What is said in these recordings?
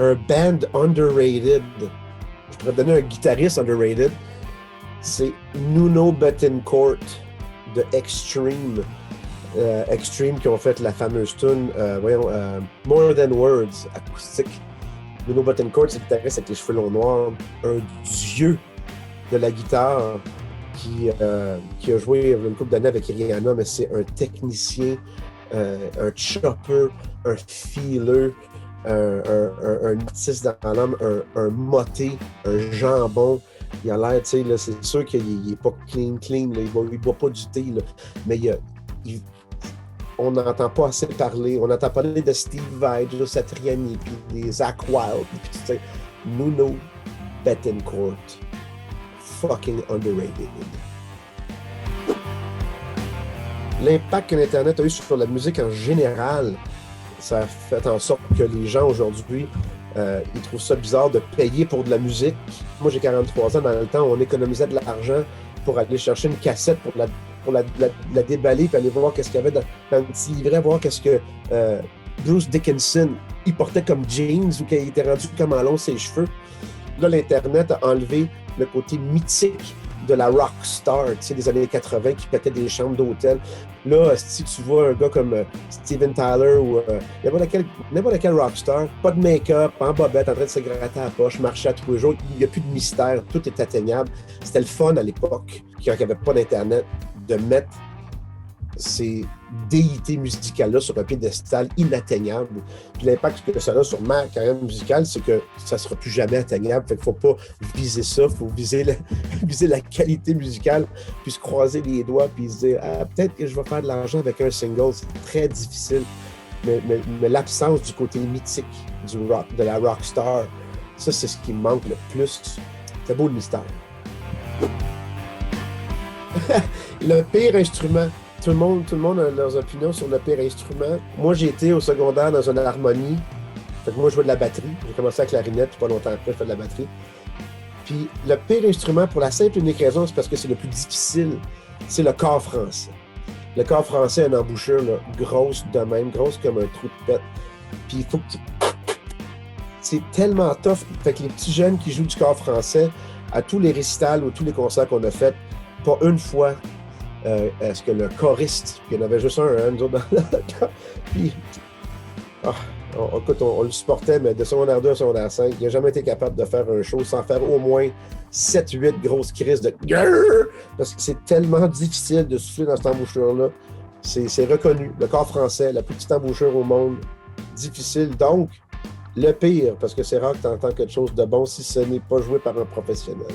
un band underrated, je pourrais te donner un guitariste underrated, c'est Nuno Bettencourt de Extreme. Extreme qui ont fait la fameuse tune, More Than Words, acoustique. Nuno Bettencourt, c'est le guitariste avec les cheveux longs noirs, un dieu de la guitare qui a joué une couple d'années avec Rihanna, mais c'est un technicien, un chopper, un feeler, un artiste dans l'âme, un moté, un jambon. Il a l'air, tu sais, c'est sûr qu'il n'est pas clean, là, il boit pas du thé, là, mais on n'entend pas assez parler. On entend parler de Steve Vai, Joe Satriani, puis des Zakk Wylde, puis tu sais, Nuno Bettencourt. Fucking underrated. L'impact que l'Internet a eu sur la musique en général, ça a fait en sorte que les gens aujourd'hui, ils trouvent ça bizarre de payer pour de la musique. Moi, j'ai 43 ans. Dans le temps, on économisait de l'argent pour aller chercher une cassette pour la déballer puis aller voir qu'est-ce qu'il y avait dans un petit livret, voir qu'est-ce que Bruce Dickinson il portait comme jeans ou qu'il était rendu comme en long ses cheveux. Là, l'Internet a enlevé le côté mythique de la rock star, tu sais, des années 80 qui pétait des chambres d'hôtel. Là, si tu vois un gars comme Steven Tyler ou n'importe quel rock star, pas de make-up, en bobette, en train de se gratter à la poche, marcher à tous les jours, il n'y a plus de mystère, tout est atteignable. C'était le fun à l'époque, quand il n'y avait pas d'Internet, de mettre ces déités musicales-là sur un piédestal inatteignable. Puis l'impact que ça a sur ma carrière musicale, c'est que ça ne sera plus jamais atteignable. Fait qu'il ne faut pas viser ça, il faut viser la qualité musicale, puis se croiser les doigts, puis se dire peut-être que je vais faire de l'argent avec un single. C'est très difficile. Mais l'absence du côté mythique du rock, de la rock star, ça, c'est ce qui me manque le plus. C'est beau le mystère. Le pire instrument. Tout le monde a leurs opinions sur le pire instrument. Moi, j'ai été au secondaire dans une harmonie. Fait que moi, je jouais de la batterie. J'ai commencé à la clarinette, puis pas longtemps après, je fais de la batterie. Puis le pire instrument, pour la simple et unique raison, c'est parce que c'est le plus difficile, c'est le cor français. Le cor français a une embouchure là, grosse de même, grosse comme un trou de pète. Puis il faut que tu... C'est tellement tough. Fait que les petits jeunes qui jouent du cor français, à tous les récitals ou tous les concerts qu'on a fait, pas une fois, est-ce que le choriste, puis il y en avait juste un, nous autres, dans le cas, puis, écoute, on le supportait, mais de secondaire 2 à secondaire 5, il n'a jamais été capable de faire un show sans faire au moins 7-8 grosses crises de grrr, parce que c'est tellement difficile de souffler dans cette embouchure-là. C'est reconnu. Le corps français, la plus petite embouchure au monde, difficile. Donc, le pire, parce que c'est rare que tu entends quelque chose de bon si ce n'est pas joué par un professionnel.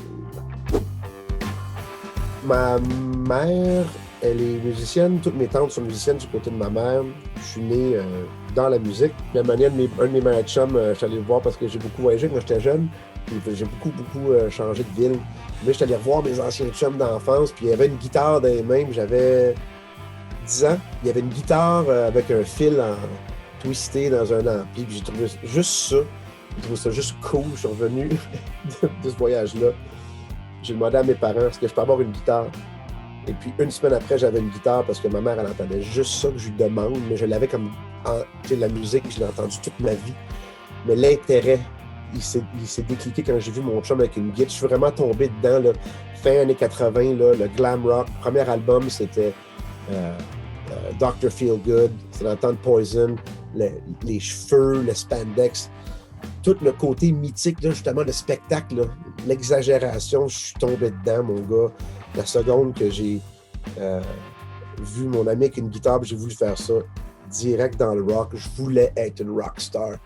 Ma mère, elle est musicienne. Toutes mes tantes sont musiciennes du côté de ma mère. Je suis né dans la musique. La manière un de mes meilleurs chums, je suis allé le voir parce que j'ai beaucoup voyagé quand j'étais jeune. Puis j'ai beaucoup changé de ville. Mais je suis allé revoir mes anciens chums d'enfance. Puis il y avait une guitare dans les mains. J'avais 10 ans. Il y avait une guitare avec un fil twisté dans un ampli. Puis j'ai trouvé juste ça. J'ai trouvé ça juste cool. Je suis revenu de ce voyage-là. J'ai demandé à mes parents est-ce que je peux avoir une guitare. Et puis une semaine après, j'avais une guitare parce que ma mère, elle entendait juste ça que je lui demande, mais je l'avais comme la musique, je l'ai entendue toute ma vie. Mais l'intérêt, il s'est décliqué quand j'ai vu mon chum avec une guitare. Je suis vraiment tombé dedans, là, fin années 80, là, le glam rock. Le premier album, c'était Dr. Feelgood, c'est l'entente Poison, les cheveux, le spandex. Tout le côté mythique, là, justement, le spectacle, là, l'exagération, je suis tombé dedans, mon gars. La seconde que j'ai vu mon ami avec une guitare, j'ai voulu faire ça direct dans le rock. Je voulais être une rock star.